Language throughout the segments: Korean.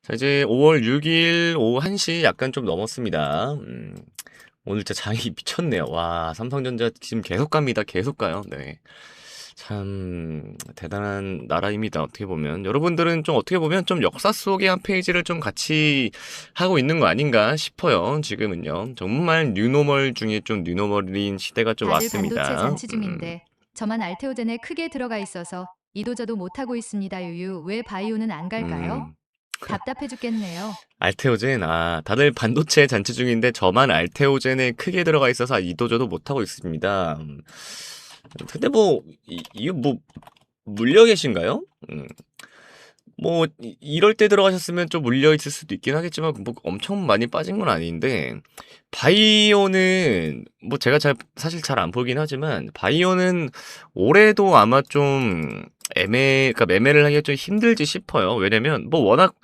자, 이제 5월 6일 오후 1시 약간 좀 넘었습니다. 오늘 진짜 장이 미쳤네요. 와, 삼성전자 지금 계속 갑니다. 계속 가요. 네. 참, 대단한 나라입니다. 어떻게 보면. 여러분들은 좀 어떻게 보면 좀 역사 속의 한 페이지를 좀 같이 하고 있는 거 아닌가 싶어요. 지금은요. 정말 뉴노멀 중에 좀 뉴노멀인 시대가 좀 다들 반도체 왔습니다. 잔치 중인데 저만 알테오젠에 크게 들어가 있어서 이도저도 못하고 있습니다. 유유. 왜 바이오는 안 갈까요? 음. 답답해 죽겠네요. 알테오젠, 다들 반도체 잔치 중인데 저만 알테오젠에 크게 들어가 있어서 이도저도 못하고 있습니다. 근데 뭐, 이거 뭐, 물려 계신가요? 뭐, 이럴 때 들어가셨으면 좀 물려 있을 수도 있긴 하겠지만, 뭐, 엄청 많이 빠진 건 아닌데, 바이오는, 뭐, 제가 사실 잘 안 보긴 하지만, 바이오는 올해도 아마 좀, 그러니까 매매를 하기가 좀 힘들지 싶어요. 왜냐면, 뭐, 워낙,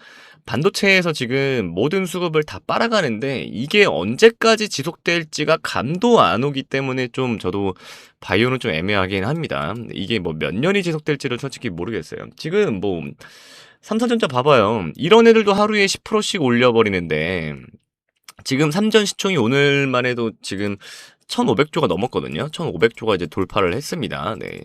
반도체에서 지금 모든 수급을 다 빨아가는데 이게 언제까지 지속될지가 감도 안 오기 때문에 좀 저도 바이오는 좀 애매하긴 합니다. 이게 뭐 몇 년이 지속될지를 솔직히 모르겠어요. 지금 뭐 삼성전자 봐봐요. 이런 애들도 하루에 10%씩 올려버리는데 지금 삼전 시총이 오늘만 해도 지금 1,500조가 넘었거든요. 1,500조가 이제 돌파를 했습니다. 네.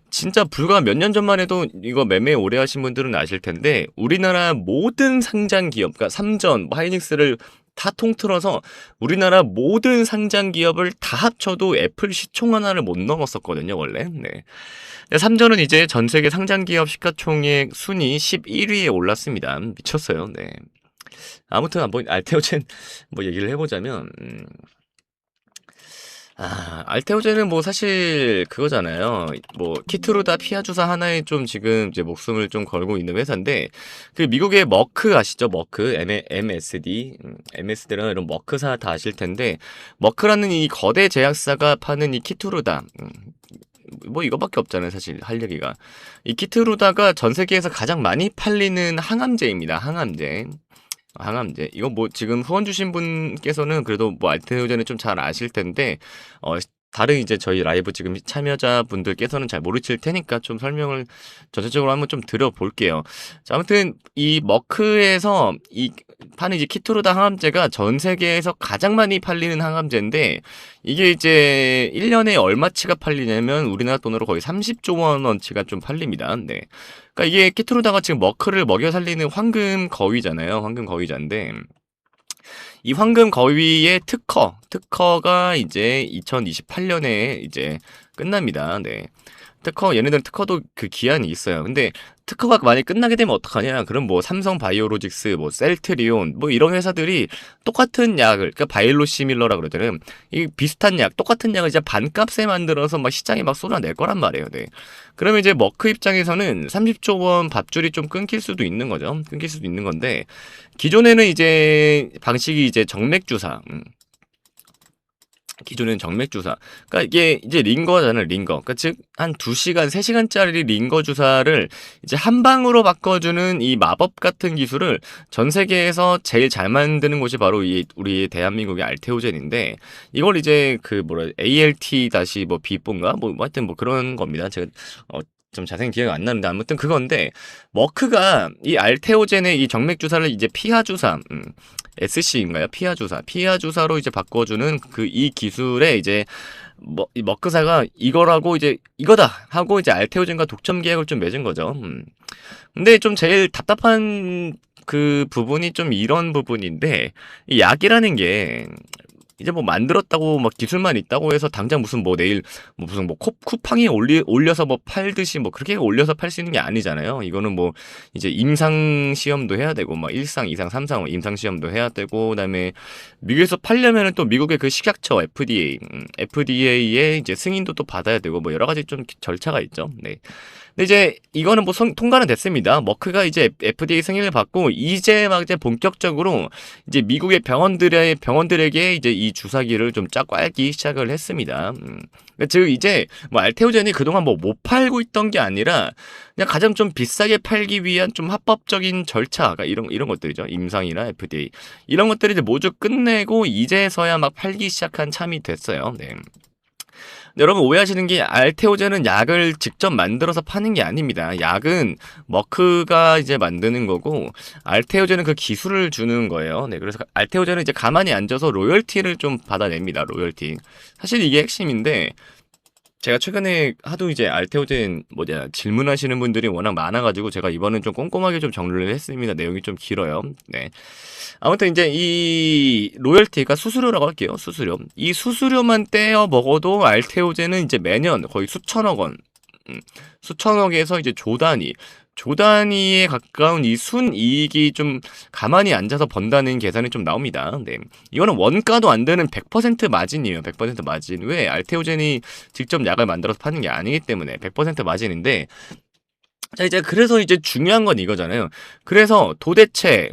진짜 불과 몇 년 전만 해도 이거 매매 오래 하신 분들은 아실 텐데 우리나라 모든 상장 기업, 그러니까 삼전, 뭐 하이닉스를 다 통틀어서 우리나라 모든 상장 기업을 다 합쳐도 애플 시총 하나를 못 넘었었거든요, 원래. 네. 근데 삼전은 이제 전 세계 상장 기업 시가총액 순위 11위에 올랐습니다. 미쳤어요. 네. 아무튼 한번 알테오젠 뭐 얘기를 해보자면 알테오젠은 뭐 사실 그거잖아요. 뭐 키트루다 피하주사 하나에 좀 지금 이제 목숨을 좀 걸고 있는 회사인데 그 미국의 머크 아시죠? 머크 MSD MSD라는 이런 머크사 다 아실 텐데 머크라는 이 거대 제약사가 파는 이 키트루다 뭐 이거밖에 없잖아요. 사실 할 얘기가 이 키트루다가 전 세계에서 가장 많이 팔리는 항암제입니다. 항암제. 이거 뭐 지금 후원 주신 분께서는 그래도 뭐 알테오젠을 좀 잘 아실 텐데, 다른 이제 저희 라이브 지금 참여자 분들께서는 잘 모르실 테니까 좀 설명을 전체적으로 한번 좀 드려볼게요. 자, 아무튼 이 머크에서 이 파는 이제 키트루다 항암제가 전 세계에서 가장 많이 팔리는 항암제인데, 이게 이제 1년에 얼마치가 팔리냐면 우리나라 돈으로 거의 30조 원어치가 좀 팔립니다. 네. 그러니까 이게 키트루다가 지금 머크를 먹여 살리는 황금 거위잖아요. 황금 거위자인데 이 황금 거위의 특허가 이제 2028년에 이제 끝납니다. 네. 얘네들은 특허도 그 기한이 있어요. 근데 특허가 많이 끝나게 되면 어떡하냐? 그럼 뭐 삼성 바이오로직스, 뭐 셀트리온, 뭐 이런 회사들이 똑같은 약을, 그러니까 바이로시밀러라 그러잖아요. 이 비슷한 약, 똑같은 약을 이제 반값에 만들어서 막 시장에 막 쏟아낼 거란 말이에요. 네. 그러면 이제 머크 입장에서는 30조 원 밥줄이 좀 끊길 수도 있는 거죠. 끊길 수도 있는 건데, 기존에는 이제 방식이 이제 정맥주사, 기존엔 정맥주사. 그러니까 이게 이제 링거잖아요, 링거. 그러니까 즉, 한 2시간, 3시간짜리 링거 주사를 이제 한 방으로 바꿔주는 이 마법 같은 기술을 전 세계에서 제일 잘 만드는 곳이 바로 우리 대한민국의 알테오젠인데, 이걸 이제 ALT 다시 뭐 B본가? 뭐 하여튼 뭐 그런 겁니다. 제가, 좀 자세히 기억이 안 나는데 아무튼 그건데 머크가 이 알테오젠의 이 정맥 주사를 이제 피하 주사 SC인가요? 피하 주사. 피하 주사로 이제 바꿔주는 그 이 기술에 이제 이 머크사가 이거라고 이제 이거다 하고 이제 알테오젠과 독점 계약을 좀 맺은 거죠. 근데 좀 제일 답답한 그 부분이 좀 이런 부분인데 이 약이라는 게 이제 뭐 만들었다고 막 기술만 있다고 해서 당장 무슨 뭐 내일 뭐 무슨 뭐 쿠팡에 올려서 뭐 팔듯이 뭐 그렇게 올려서 팔 수 있는 게 아니잖아요. 이거는 뭐 이제 임상 시험도 해야 되고 막 1상, 2상, 3상 임상 시험도 해야 되고 그다음에 미국에서 팔려면은 또 미국의 그 식약처 FDA의 이제 승인도 또 받아야 되고 뭐 여러 가지 좀 절차가 있죠. 네. 근데 이제 이거는 뭐 통과는 됐습니다. 머크가 이제 FDA 승인을 받고 이제 막 이제 본격적으로 이제 미국의 병원들에게 이제 이 주사기를 좀 쫙 깔기 시작을 했습니다. 그러니까 즉 이제 뭐 알테오젠이 그동안 뭐 못 팔고 있던 게 아니라 그냥 가장 좀 비싸게 팔기 위한 좀 합법적인 절차가 이런 것들이죠. 임상이나 FDA 이런 것들이 이제 모두 끝내고 이제서야 막 팔기 시작한 참이 됐어요. 네. 여러분 오해하시는 게 알테오젠은 약을 직접 만들어서 파는 게 아닙니다. 약은 머크가 이제 만드는 거고 알테오젠은 그 기술을 주는 거예요. 네, 그래서 알테오젠은 이제 가만히 앉아서 로열티를 좀 받아냅니다. 로열티. 사실 이게 핵심인데 제가 최근에 하도 이제 알테오젠 질문하시는 분들이 워낙 많아가지고 제가 이번엔 좀 꼼꼼하게 좀 정리를 했습니다. 내용이 좀 길어요. 네. 아무튼 이제 이 로열티가 수수료라고 할게요. 수수료. 이 수수료만 떼어 먹어도 알테오젠은 이제 매년 거의 수천억 원, 수천억에서 이제 조 단위에 가까운 이 순이익이 좀 가만히 앉아서 번다는 계산이 좀 나옵니다. 네. 이거는 원가도 안 되는 100% 마진이에요. 100% 마진. 왜? 알테오젠이 직접 약을 만들어서 파는 게 아니기 때문에 100% 마진인데 자, 이제 그래서 이제 중요한 건 이거잖아요. 그래서 도대체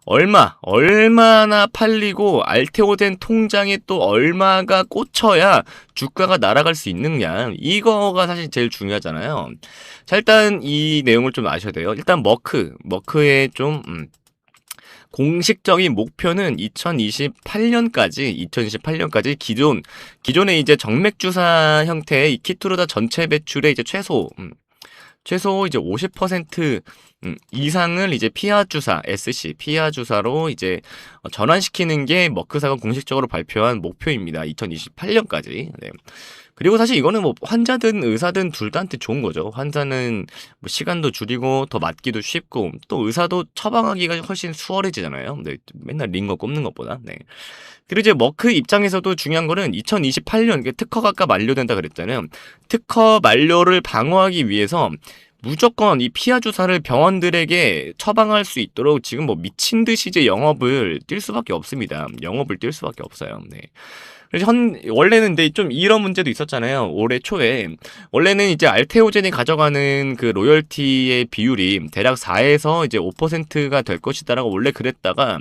얼마나 팔리고 알테오젠 통장에 또 얼마가 꽂혀야 주가가 날아갈 수 있느냐. 이거가 사실 제일 중요하잖아요. 자, 일단 이 내용을 좀 아셔야 돼요. 일단 머크의 좀 공식적인 목표는 2028년까지 기존의 이제 정맥주사 형태의 이 키투르다 전체 배출의 이제 최소 이제 50% 이상을 이제 피하 주사, 피하 주사로 이제 전환시키는 게 머크사가 공식적으로 발표한 목표입니다. 2028년까지. 네. 그리고 사실 이거는 뭐 환자든 의사든 둘 다한테 좋은 거죠. 환자는 뭐 시간도 줄이고 더 맞기도 쉽고 또 의사도 처방하기가 훨씬 수월해지잖아요. 네. 맨날 링거 꼽는 것보다. 네. 그리고 이제 머크 입장에서도 중요한 거는 2028년 특허가 아까 만료된다 그랬잖아요. 특허 만료를 방어하기 위해서 무조건 이 피하 주사를 병원들에게 처방할 수 있도록 지금 뭐 미친 듯이 이제 영업을 뛸 수밖에 없습니다. 영업을 뛸 수밖에 없어요. 네. 그래서 원래는 근데 좀 이런 문제도 있었잖아요. 올해 초에 원래는 이제 알테오젠이 가져가는 그 로열티의 비율이 대략 4에서 이제 5%가 될 것이다라고 원래 그랬다가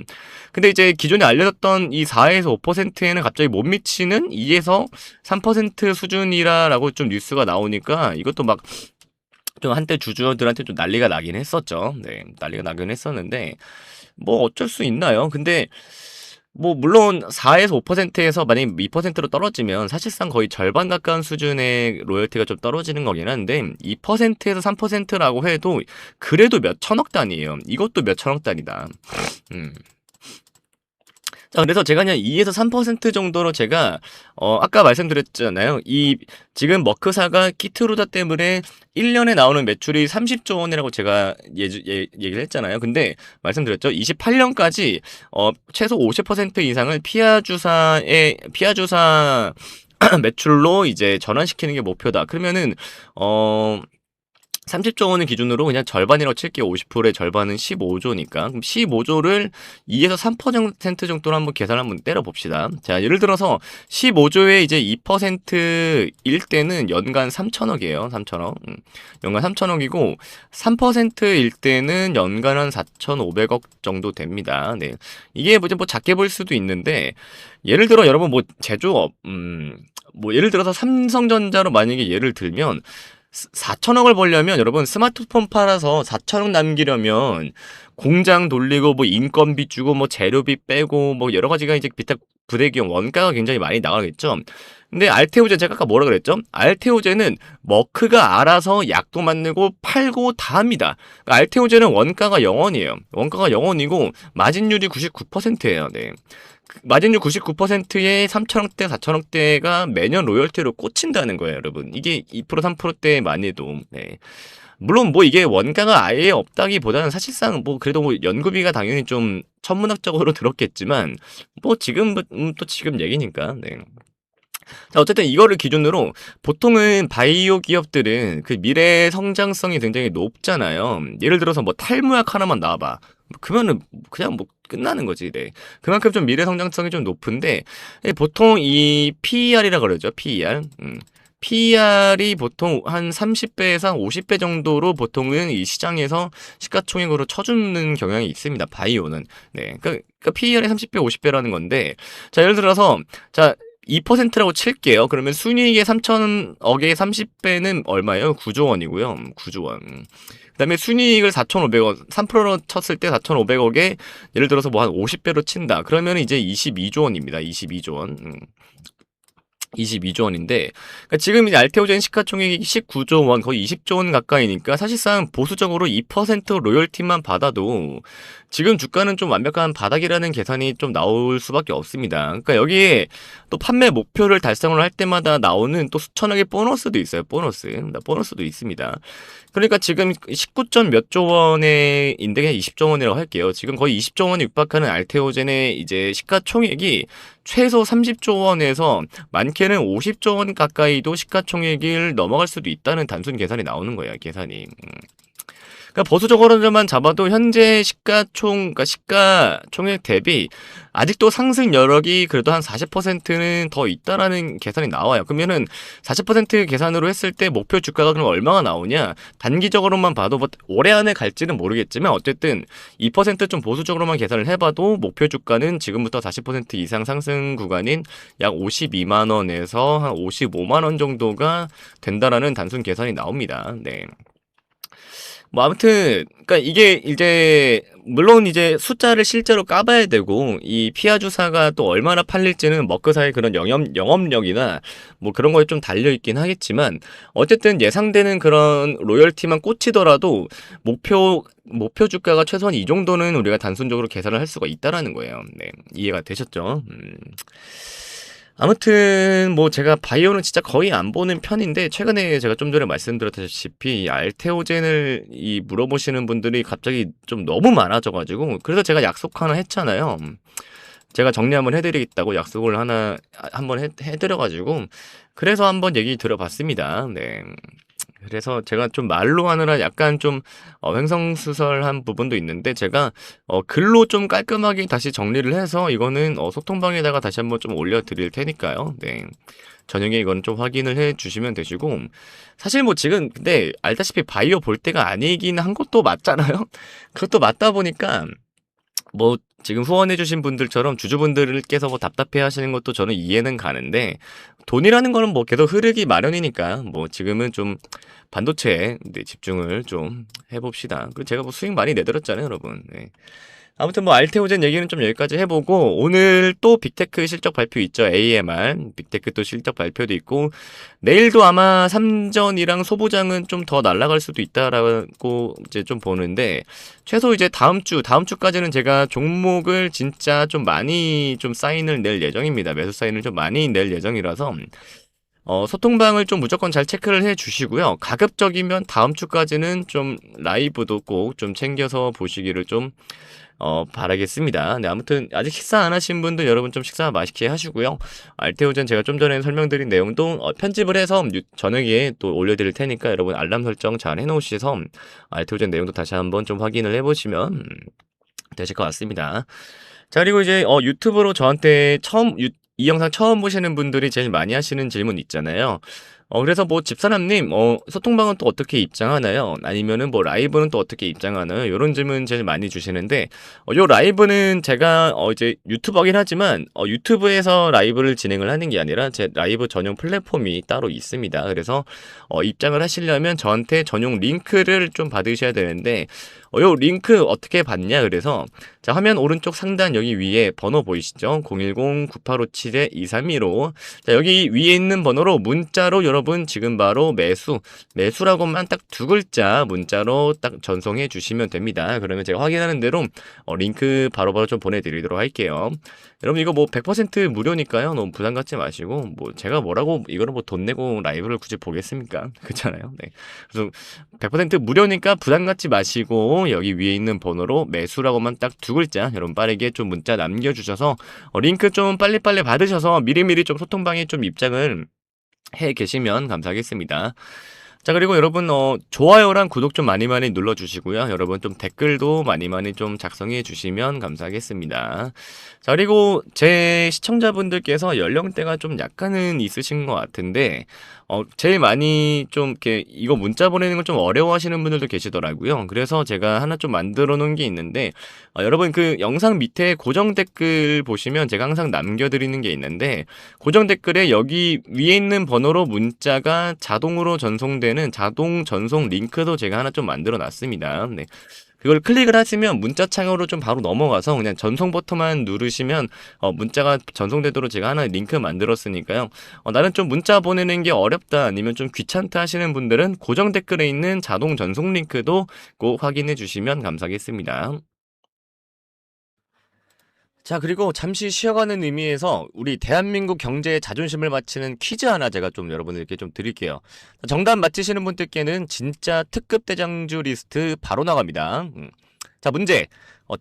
근데 이제 기존에 알려졌던 이 4에서 5%에는 갑자기 못 미치는 2에서 3% 수준이라고 좀 뉴스가 나오니까 이것도 막 좀 한때 주주들한테 좀 난리가 나긴 했었죠. 네, 난리가 나긴 했었는데 뭐 어쩔 수 있나요? 근데 뭐 물론 4에서 5%에서 만약에 2%로 떨어지면 사실상 거의 절반 가까운 수준의 로열티가 좀 떨어지는 거긴 한데 2%에서 3%라고 해도 그래도 몇 천억 단위예요. 이것도 몇 천억 단위다. 자, 그래서 제가 그냥 2에서 3% 정도로 제가 아까 말씀드렸잖아요. 이 지금 머크사가 키트루다 때문에 1년에 나오는 매출이 30조 원이라고 제가 얘기를 했잖아요. 근데 말씀드렸죠. 28년까지 최소 50% 이상을 피하 주사 매출로 이제 전환시키는 게 목표다. 그러면은 30조 원을 기준으로 그냥 절반이라고 칠게요. 50%의 절반은 15조니까. 그럼 15조를 2에서 3% 정도로 한번 계산 한번 때려봅시다. 자, 예를 들어서 15조의 이제 2%일 때는 연간 3천억이에요. 3천억. 연간 3천억이고 3%일 때는 연간 한 4,500억 정도 됩니다. 네. 이게 뭐 작게 볼 수도 있는데 예를 들어 여러분 뭐 제조업 뭐 예를 들어서 삼성전자로 만약에 예를 들면 4천억을 벌려면 여러분 스마트폰 팔아서 4천억 남기려면 공장 돌리고 뭐 인건비 주고 뭐 재료비 빼고 뭐 여러 가지가 이제 비탁 부대기용 원가가 굉장히 많이 나가겠죠. 근데 알테오젠 제가 아까 뭐라 그랬죠? 알테오젠은 머크가 알아서 약도 만들고 팔고 다 합니다. 그러니까 알테오젠은 원가가 0원이에요. 원가가 0원이고 마진율이 99%예요. 네. 마진율 99%에 3천억대, 4천억대가 매년 로열티로 꽂힌다는 거예요, 여러분. 이게 2%, 3%대만 해도. 네. 물론 뭐 이게 원가가 아예 없다기보다는 사실상 뭐 그래도 뭐 연구비가 당연히 좀 천문학적으로 들었겠지만 뭐 지금 또 지금 얘기니까. 네. 자, 어쨌든 이거를 기준으로 보통은 바이오 기업들은 그 미래 성장성이 굉장히 높잖아요. 예를 들어서 뭐 탈무약 하나만 나와봐. 그러면은 그냥 뭐 끝나는 거지. 네. 그만큼 좀 미래 성장성이 좀 높은데 보통 이 PER이라 그러죠. PER. PER이 보통 한 30배에서 한 50배 정도로 보통은 이 시장에서 시가총액으로 쳐주는 경향이 있습니다. 바이오는. 네. 그러니까 PER이 30배, 50배라는 건데 자, 예를 들어서 자 2%라고 칠게요. 그러면 순이익의 3천억의 30배는 얼마예요? 9조 원이고요. 9조 원. 그 다음에 순이익을 4,500원, 3%로 쳤을 때 4,500억에 예를 들어서 뭐 한 50배로 친다. 그러면 이제 22조 원입니다. 22조 원. 22조 원인데, 그러니까 지금 이제 알테오젠 시가총액이 19조 원, 거의 20조 원 가까이니까 사실상 보수적으로 2% 로열티만 받아도 지금 주가는 좀 완벽한 바닥이라는 계산이 좀 나올 수밖에 없습니다. 그러니까 여기에 또 판매 목표를 달성을 할 때마다 나오는 또 수천억의 보너스도 있어요. 보너스도 있습니다. 그러니까 지금 19점 몇 조 원의 인덱에 20조 원이라고 할게요. 지금 거의 20조 원에 육박하는 알테오젠의 이제 시가총액이 최소 30조 원에서 많게는 50조 원 가까이도 시가총액을 넘어갈 수도 있다는 단순 계산이 나오는 거예요. 계산이. 그러니까 보수적으로만 잡아도 현재 그러니까 시가총액 대비 아직도 상승 여력이 그래도 한 40%는 더 있다라는 계산이 나와요. 그러면은 40% 계산으로 했을 때 목표 주가가 그럼 얼마가 나오냐? 단기적으로만 봐도 뭐 올해 안에 갈지는 모르겠지만 어쨌든 2%좀 보수적으로만 계산을 해봐도 목표 주가는 지금부터 40% 이상 상승 구간인 약 52만 원에서 한 55만 원 정도가 된다라는 단순 계산이 나옵니다. 네. 뭐 아무튼 그러니까 이게 이제 물론 이제 숫자를 실제로 까봐야 되고 이 피아 주사가 또 얼마나 팔릴지는 머크사의 그런 영업력이나 뭐 그런 거에 좀 달려 있긴 하겠지만 어쨌든 예상되는 그런 로열티만 꽂히더라도 목표 주가가 최소한 이 정도는 우리가 단순적으로 계산을 할 수가 있다라는 거예요. 네, 이해가 되셨죠? 아무튼 뭐 제가 바이오는 진짜 거의 안 보는 편인데 최근에 제가 좀 전에 말씀드렸다시피 이 알테오젠을 물어보시는 분들이 갑자기 좀 너무 많아져가지고 그래서 제가 약속 하나 했잖아요. 제가 정리 한번 해드리겠다고 약속을 한번 해드려가지고 그래서 한번 얘기 들어봤습니다. 네. 그래서 제가 좀 말로 하느라 약간 좀 횡성수설한 부분도 있는데 제가 글로 좀 깔끔하게 다시 정리를 해서 이거는 소통방에다가 다시 한번 좀 올려드릴 테니까요. 네. 저녁에 이건 좀 확인을 해 주시면 되시고 사실 뭐 지금 근데 알다시피 바이오 볼 때가 아니긴 한 것도 맞잖아요. 그것도 맞다 보니까 뭐 지금 후원해주신 분들처럼 주주분들께서 뭐 답답해 하시는 것도 저는 이해는 가는데 돈이라는 거는 뭐 계속 흐르기 마련이니까 뭐 지금은 좀 반도체에 집중을 좀 해봅시다. 그리고 제가 뭐 수익 많이 내드렸잖아요, 여러분. 네. 아무튼 뭐 알테오젠 얘기는 좀 여기까지 해보고 오늘 또 빅테크 실적 발표 있죠. AMR 빅테크 또 실적 발표도 있고 내일도 아마 삼전이랑 소부장은 좀 더 날아갈 수도 있다라고 이제 좀 보는데 최소 이제 다음 주까지는 제가 종목을 진짜 좀 많이 좀 사인을 낼 예정입니다. 매수 사인을 좀 많이 낼 예정이라서 소통방을 좀 무조건 잘 체크를 해 주시고요. 가급적이면 다음 주까지는 좀 라이브도 꼭 좀 챙겨서 보시기를 좀 바라겠습니다. 네, 아무튼 아직 식사 안 하신 분들 여러분 좀 식사 맛있게 하시고요. 알테오젠 제가 좀 전에 설명드린 내용도 편집을 해서 저녁에 또 올려드릴 테니까 여러분 알람 설정 잘 해놓으셔서 알테오젠 내용도 다시 한번 좀 확인을 해보시면 되실 것 같습니다. 자, 그리고 이제 유튜브로 저한테 이 영상 처음 보시는 분들이 제일 많이 하시는 질문 있잖아요. 그래서 뭐 집사람님, 소통방은 또 어떻게 입장하나요? 아니면은 뭐 라이브는 또 어떻게 입장하나요? 이런 질문 제일 많이 주시는데, 요 라이브는 제가 이제 유튜버긴 하지만 유튜브에서 라이브를 진행을 하는 게 아니라 제 라이브 전용 플랫폼이 따로 있습니다. 그래서 입장을 하시려면 저한테 전용 링크를 좀 받으셔야 되는데, 요 링크 어떻게 받냐? 그래서 자, 화면 오른쪽 상단 여기 위에 번호 보이시죠? 010-9857-2315. 자, 여기 위에 있는 번호로 문자로 여러분 지금 바로 매수라고만 딱 두 글자 문자로 딱 전송해 주시면 됩니다. 그러면 제가 확인하는 대로 링크 바로바로 좀 보내드리도록 할게요. 여러분 이거 뭐 100% 무료니까요. 너무 부담 갖지 마시고 뭐 제가 뭐라고 이거는 뭐 돈 내고 라이브를 굳이 보겠습니까? 그렇잖아요. 네. 그래서 100% 무료니까 부담 갖지 마시고 여기 위에 있는 번호로 매수라고만 딱 두 글자 여러분 빠르게 좀 문자 남겨주셔서 링크 좀 빨리빨리 받으셔서 미리미리 좀 소통방에 좀 입장을 해 계시면 감사하겠습니다. 자, 그리고 여러분 좋아요랑 구독 좀 많이 눌러주시고요. 여러분 좀 댓글도 많이 좀 작성해 주시면 감사하겠습니다. 자, 그리고 제 시청자분들께서 연령대가 좀 약간은 있으신 것 같은데 제일 많이 좀 이렇게 이거 문자 보내는 걸 좀 어려워하시는 분들도 계시더라고요. 그래서 제가 하나 좀 만들어 놓은 게 있는데 여러분 그 영상 밑에 고정 댓글 보시면 제가 항상 남겨드리는 게 있는데 고정 댓글에 여기 위에 있는 번호로 문자가 자동으로 전송되는 자동 전송 링크도 제가 하나 좀 만들어 놨습니다. 네. 그걸 클릭을 하시면 문자 창으로 좀 바로 넘어가서 그냥 전송 버튼만 누르시면 문자가 전송되도록 제가 하나 링크 만들었으니까요. 나는 좀 문자 보내는 게 어렵다 아니면 좀 귀찮다 하시는 분들은 고정 댓글에 있는 자동 전송 링크도 꼭 확인해 주시면 감사하겠습니다. 자, 그리고 잠시 쉬어가는 의미에서 우리 대한민국 경제의 자존심을 맞히는 퀴즈 하나 제가 좀 여러분들께 좀 드릴게요. 정답 맞히시는 분들께는 진짜 특급 대장주 리스트 바로 나갑니다. 자, 문제.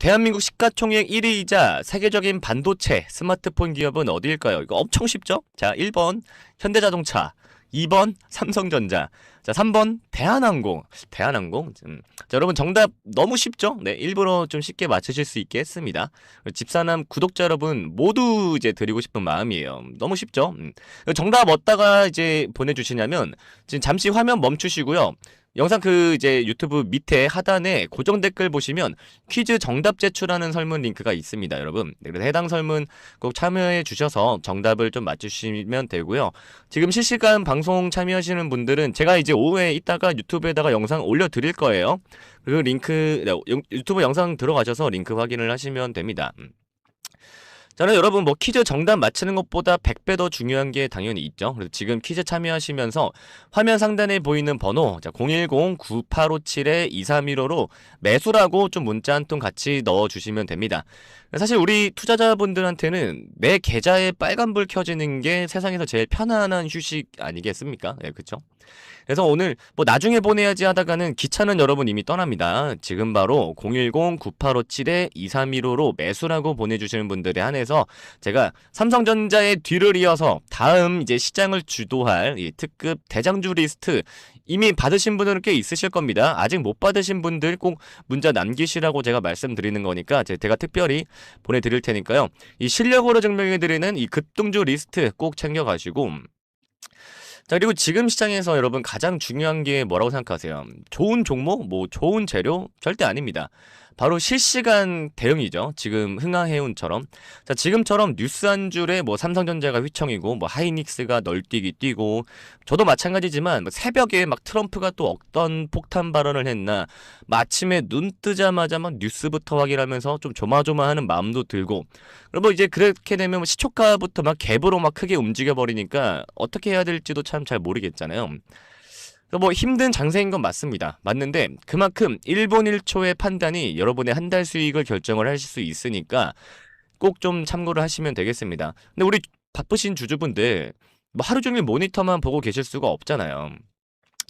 대한민국 시가총액 1위이자 세계적인 반도체, 스마트폰 기업은 어디일까요? 이거 엄청 쉽죠? 자, 1번 현대자동차, 2번 삼성전자, 자, 3번 대한항공. 대한항공. 자, 여러분 정답 너무 쉽죠? 네, 일부러 좀 쉽게 맞추실 수 있게 했습니다. 집사남 구독자 여러분 모두 이제 드리고 싶은 마음이에요. 너무 쉽죠? 정답 어디다가 이제 보내주시냐면 지금 잠시 화면 멈추시고요. 영상 이제 유튜브 밑에 하단에 고정 댓글 보시면 퀴즈 정답 제출하는 설문 링크가 있습니다, 여러분. 네, 그래서 해당 설문 꼭 참여해 주셔서 정답을 좀 맞추시면 되고요. 지금 실시간 방송 참여하시는 분들은 제가 이제 오후에 이따가 유튜브에다가 영상 올려드릴 거예요. 그 링크, 유튜브 영상 들어가셔서 링크 확인을 하시면 됩니다. 저는 여러분 뭐 퀴즈 정답 맞히는 것보다 100배 더 중요한 게 당연히 있죠. 그래서 지금 퀴즈 참여하시면서 화면 상단에 보이는 번호 010-9857-2315로 매수라고 좀 문자 한 통 같이 넣어주시면 됩니다. 사실 우리 투자자분들한테는 내 계좌에 빨간불 켜지는 게 세상에서 제일 편안한 휴식 아니겠습니까? 예, 그쵸? 그래서 오늘 뭐 나중에 보내야지 하다가는 기차는 여러분 이미 떠납니다. 지금 바로 010-9857-2315로 매수라고 보내주시는 분들에 한해서 제가 삼성전자의 뒤를 이어서 다음 이제 시장을 주도할 이 특급 대장주 리스트 이미 받으신 분들은 꽤 있으실 겁니다. 아직 못 받으신 분들 꼭 문자 남기시라고 제가 말씀드리는 거니까 제가 특별히 보내드릴 테니까요. 이 실력으로 증명해드리는 이 급등주 리스트 꼭 챙겨가시고 자, 그리고 지금 시장에서 여러분 가장 중요한 게 뭐라고 생각하세요? 좋은 종목? 뭐 좋은 재료? 절대 아닙니다. 바로 실시간 대응이죠. 지금 흥하해운처럼. 자, 지금처럼 뉴스 한 줄에 뭐 삼성전자가 휘청이고 뭐 하이닉스가 널뛰기 뛰고 저도 마찬가지지만 뭐 새벽에 막 트럼프가 또 어떤 폭탄 발언을 했나 아침에 눈 뜨자마자 막 뉴스부터 확인하면서 좀 조마조마하는 마음도 들고 그리고 뭐 이제 그렇게 되면 뭐 시초가부터 막 갭으로 막 크게 움직여 버리니까 어떻게 해야 될지도 참 잘 모르겠잖아요. 뭐 힘든 장세인 건 맞습니다. 맞는데 그만큼 1분 1초의 판단이 여러분의 한 달 수익을 결정을 하실 수 있으니까 꼭 좀 참고를 하시면 되겠습니다. 근데 우리 바쁘신 주주분들 뭐 하루 종일 모니터만 보고 계실 수가 없잖아요.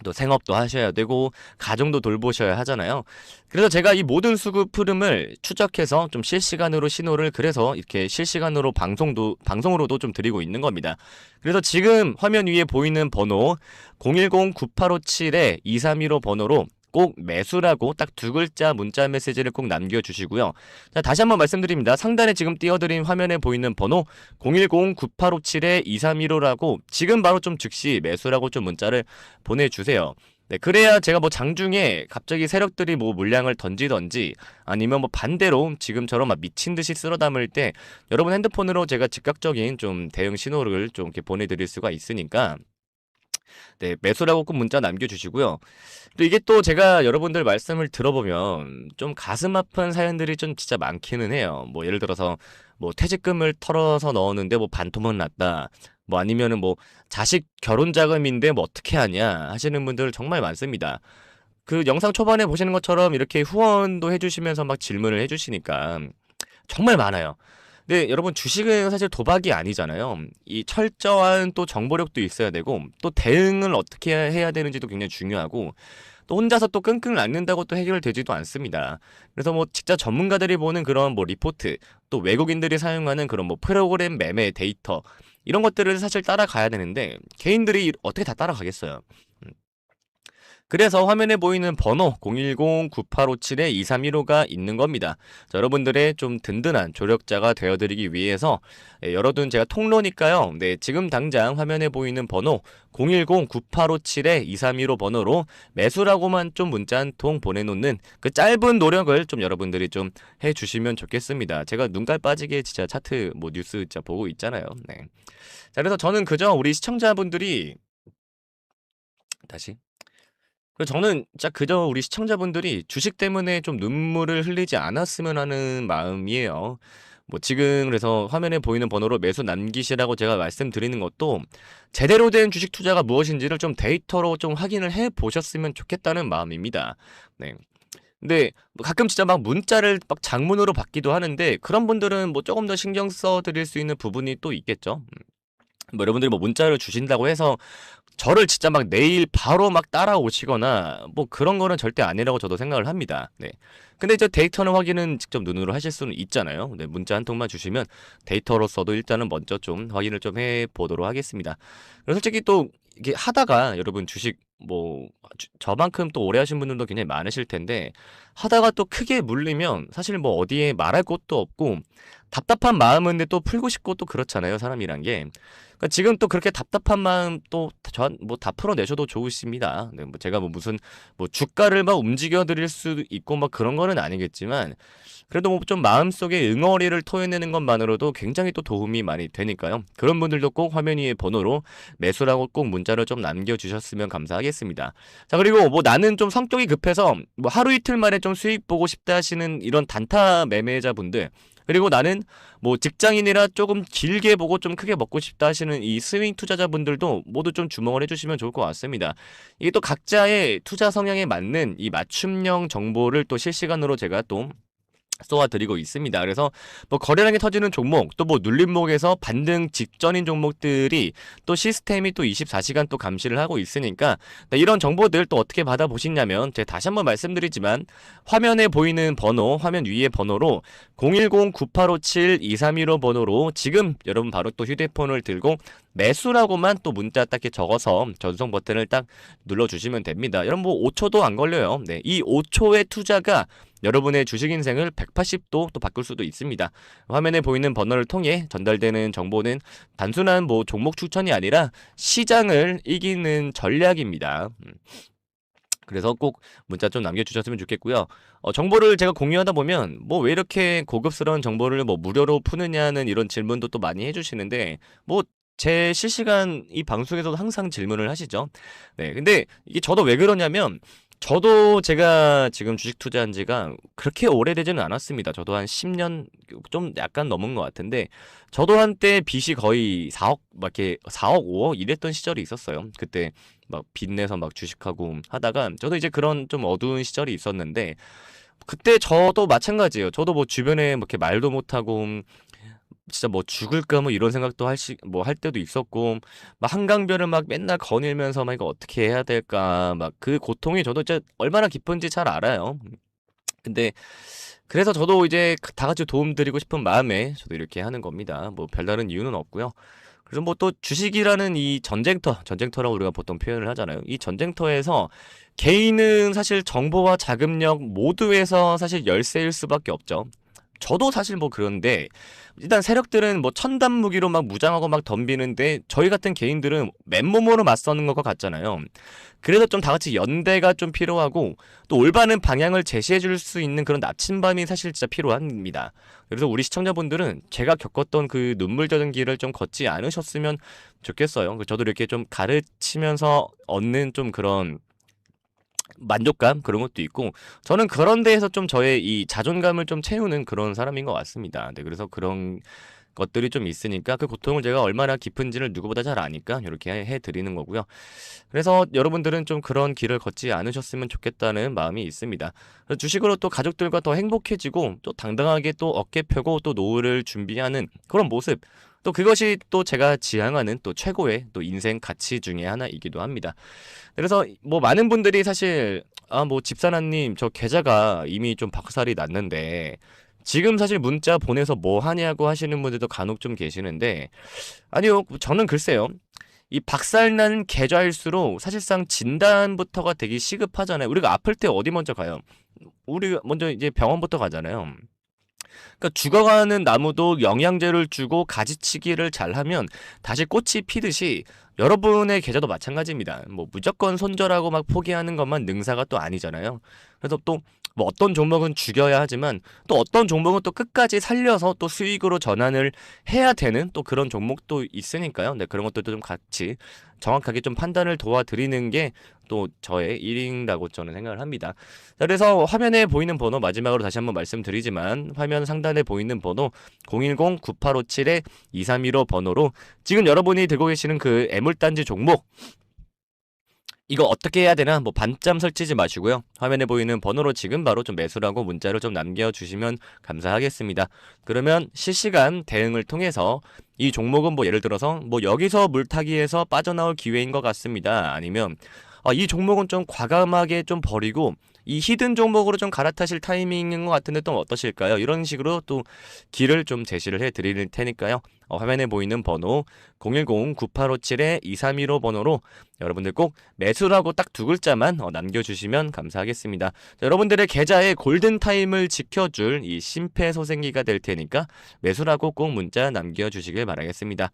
또 생업도 하셔야 되고 가정도 돌보셔야 하잖아요. 그래서 제가 이 모든 수급 흐름을 추적해서 좀 실시간으로 신호를 그래서 이렇게 실시간으로 방송으로도 좀 드리고 있는 겁니다. 그래서 지금 화면 위에 보이는 번호 010-9857-2315 번호로 꼭 매수라고 딱 두 글자 문자 메시지를 꼭 남겨주시고요. 자, 다시 한번 말씀드립니다. 상단에 지금 띄워드린 화면에 보이는 번호 010-9857-2315라고 지금 바로 좀 즉시 매수라고 좀 문자를 보내주세요. 네, 그래야 제가 뭐 장중에 갑자기 세력들이 뭐 물량을 던지던지 아니면 뭐 반대로 지금처럼 막 미친 듯이 쓸어 담을 때 여러분 핸드폰으로 제가 즉각적인 좀 대응 신호를 좀 이렇게 보내드릴 수가 있으니까 네, 매수라고 꼭 문자 남겨주시고요. 또 이게 또 제가 여러분들 말씀을 들어보면 좀 가슴 아픈 사연들이 좀 진짜 많기는 해요. 뭐 예를 들어서 뭐 퇴직금을 털어서 넣었는데 뭐 반토막 났다. 뭐 아니면은 뭐 자식 결혼 자금인데 뭐 어떻게 하냐 하시는 분들 정말 많습니다. 그 영상 초반에 보시는 것처럼 이렇게 후원도 해주시면서 막 질문을 해주시니까 정말 많아요. 근데 여러분 주식은 사실 도박이 아니잖아요. 이 철저한 또 정보력도 있어야 되고 또 대응을 어떻게 해야 되는지도 굉장히 중요하고 또 혼자서 또 끙끙 앓는다고 또 해결되지도 않습니다. 그래서 뭐 진짜 전문가들이 보는 그런 뭐 리포트 또 외국인들이 사용하는 그런 뭐 프로그램 매매 데이터 이런 것들을 사실 따라가야 되는데 개인들이 어떻게 다 따라가겠어요. 그래서 화면에 보이는 번호 010-9857-2315가 있는 겁니다. 자, 여러분들의 좀 든든한 조력자가 되어드리기 위해서 열어둔 제가 통로니까요. 네, 지금 당장 화면에 보이는 번호 010-9857-2315 번호로 매수라고만 좀 문자 한 통 보내놓는 그 짧은 노력을 좀 여러분들이 좀 해주시면 좋겠습니다. 제가 눈깔 빠지게 진짜 차트 뭐 뉴스 진짜 보고 있잖아요. 네. 자, 그래서 저는 그저 우리 시청자분들이 다시 그래서 저는 진짜 그저 우리 시청자분들이 주식 때문에 좀 눈물을 흘리지 않았으면 하는 마음이에요. 뭐 지금 그래서 화면에 보이는 번호로 매수 남기시라고 제가 말씀드리는 것도 제대로 된 주식 투자가 무엇인지를 좀 데이터로 좀 확인을 해 보셨으면 좋겠다는 마음입니다. 네. 근데 뭐 가끔 진짜 막 문자를 막 장문으로 받기도 하는데 그런 분들은 뭐 조금 더 신경 써 드릴 수 있는 부분이 또 있겠죠. 뭐 여러분들이 뭐 문자를 주신다고 해서 저를 진짜 막 내일 바로 막 따라오시거나 뭐 그런 거는 절대 아니라고 저도 생각을 합니다. 네. 근데 이제 데이터는 확인은 직접 눈으로 하실 수는 있잖아요. 네, 문자 한 통만 주시면 데이터로서도 일단은 먼저 좀 확인을 좀 해보도록 하겠습니다. 그리고 솔직히 또 이게 하다가 여러분 주식 뭐 저만큼 또 오래 하신 분들도 굉장히 많으실 텐데 하다가 또 크게 물리면 사실 뭐 어디에 말할 곳도 없고 답답한 마음은 또 풀고 싶고 또 그렇잖아요, 사람이란 게. 그러니까 지금 또 그렇게 답답한 마음 또 전 뭐 다 풀어내셔도 좋으십니다. 네, 뭐 제가 뭐 무슨 뭐 주가를 막 움직여 드릴 수 있고 막 그런 거는 아니겠지만 그래도 뭐 좀 마음속에 응어리를 토해내는 것만으로도 굉장히 또 도움이 많이 되니까요. 그런 분들도 꼭 화면 위에 번호로 매수라고 꼭 문자를 좀 남겨주셨으면 감사하겠습니다. 자, 그리고 뭐 나는 좀 성격이 급해서 뭐 하루 이틀 만에 좀 수익 보고 싶다 하시는 이런 단타 매매자분들, 그리고 나는 뭐 직장인이라 조금 길게 보고 좀 크게 먹고 싶다 하시는 이 스윙 투자자분들도 모두 좀 주목을 해주시면 좋을 것 같습니다. 이게 또 각자의 투자 성향에 맞는 이 맞춤형 정보를 또 실시간으로 제가 또 쏘아드리고 있습니다. 그래서 뭐 거래량이 터지는 종목, 또 뭐 눌림목에서 반등 직전인 종목들이 또 시스템이 또 24시간 또 감시를 하고 있으니까 이런 정보들 또 어떻게 받아보시냐면 제가 다시 한번 말씀드리지만 화면에 보이는 번호, 화면 위에 번호로 010-9857-2315 번호로 지금 여러분 바로 또 휴대폰을 들고 매수라고만 또 문자 딱히 적어서 전송 버튼을 딱 눌러주시면 됩니다. 여러분 뭐 5초도 안 걸려요. 네, 이 5초의 투자가 여러분의 주식 인생을 180도 또 바꿀 수도 있습니다. 화면에 보이는 번호를 통해 전달되는 정보는 단순한 뭐 종목 추천이 아니라 시장을 이기는 전략입니다. 그래서 꼭 문자 좀 남겨주셨으면 좋겠고요. 정보를 제가 공유하다 보면 뭐 왜 이렇게 고급스러운 정보를 뭐 무료로 푸느냐는 이런 질문도 또 많이 해주시는데 뭐 제 실시간 이 방송에서도 항상 질문을 하시죠. 네, 근데 이게 저도 왜 그러냐면 저도 제가 지금 주식 투자한 지가 그렇게 오래되지는 않았습니다. 저도 한 10년 좀 약간 넘은 것 같은데 저도 한때 빚이 거의 4억 막 이렇게 4억 5억 이랬던 시절이 있었어요. 그때 막 빚내서 막 주식하고 하다가 저도 이제 그런 좀 어두운 시절이 있었는데 그때 저도 마찬가지예요. 저도 뭐 주변에 뭐 이렇게 말도 못하고 진짜 뭐 죽을까 뭐 이런 생각도 할 때도 있었고 막 한강변을 막 맨날 거닐면서 막 이거 어떻게 해야 될까 막 그 고통이 저도 진짜 얼마나 깊은지 잘 알아요. 근데 그래서 저도 이제 다 같이 도움 드리고 싶은 마음에 저도 이렇게 하는 겁니다. 뭐 별다른 이유는 없고요. 그래서 뭐 또 주식이라는 이 전쟁터라고 우리가 보통 표현을 하잖아요. 이 전쟁터에서 개인은 사실 정보와 자금력 모두에서 사실 열세일 수밖에 없죠. 저도 사실 뭐 그런데 일단 세력들은 뭐 첨단 무기로 막 무장하고 막 덤비는데 저희 같은 개인들은 맨몸으로 맞서는 것과 같잖아요. 그래서 좀 다 같이 연대가 좀 필요하고 또 올바른 방향을 제시해 줄 수 있는 그런 나침반이 사실 진짜 필요합니다. 그래서 우리 시청자분들은 제가 겪었던 그 눈물 젖은 길을 좀 걷지 않으셨으면 좋겠어요. 저도 이렇게 좀 가르치면서 얻는 좀 그런 만족감 그런 것도 있고 저는 그런 데에서 좀 저의 이 자존감을 좀 채우는 그런 사람인 것 같습니다. 네, 그래서 그런 것들이 좀 있으니까 그 고통을 제가 얼마나 깊은지를 누구보다 잘 아니까 이렇게 해드리는 거고요. 그래서 여러분들은 좀 그런 길을 걷지 않으셨으면 좋겠다는 마음이 있습니다. 그래서 주식으로 또 가족들과 더 행복해지고 또 당당하게 또 어깨 펴고 또 노후를 준비하는 그런 모습, 또 그것이 또 제가 지향하는 또 최고의 또 인생 가치 중에 하나이기도 합니다. 그래서 뭐 많은 분들이 사실 뭐 집사나님 저 계좌가 이미 좀 박살이 났는데 지금 사실 문자 보내서 뭐 하냐고 하시는 분들도 간혹 좀 계시는데 아니요, 저는 글쎄요. 이 박살난 계좌일수록 사실상 진단부터가 되게 시급하잖아요. 우리가 아플 때 어디 먼저 가요? 우리 먼저 이제 병원부터 가잖아요. 그러니까 죽어가는 나무도 영양제를 주고 가지치기를 잘하면 다시 꽃이 피듯이 여러분의 계좌도 마찬가지입니다. 뭐 무조건 손절하고 막 포기하는 것만 능사가 또 아니잖아요. 그래서 또 뭐 어떤 종목은 죽여야 하지만 또 어떤 종목은 또 끝까지 살려서 또 수익으로 전환을 해야 되는 또 그런 종목도 있으니까요. 네, 그런 것들도 좀 같이 정확하게 좀 판단을 도와드리는 게 또 저의 일인다고 저는 생각을 합니다. 자, 그래서 화면에 보이는 번호 마지막으로 다시 한번 말씀드리지만 화면 상단에 보이는 번호 010-9857-2315 번호로 지금 여러분이 들고 계시는 그 애물단지 종목 이거 어떻게 해야 되나? 뭐 반점 설치지 마시고요. 화면에 보이는 번호로 지금 바로 좀 매수라고 문자를 좀 남겨주시면 감사하겠습니다. 그러면 실시간 대응을 통해서 이 종목은 뭐 예를 들어서 뭐 여기서 물타기에서 빠져나올 기회인 것 같습니다. 아니면 이 종목은 좀 과감하게 좀 버리고 이 히든 종목으로 좀 갈아타실 타이밍인 것 같은데 또 어떠실까요? 이런 식으로 또 길을 좀 제시를 해드릴 테니까요. 화면에 보이는 번호 010-9857-2315 번호로 여러분들 꼭 매수라고 딱 두 글자만 남겨주시면 감사하겠습니다. 자, 여러분들의 계좌의 골든타임을 지켜줄 이 심폐소생기가 될 테니까 매수라고 꼭 문자 남겨주시길 바라겠습니다.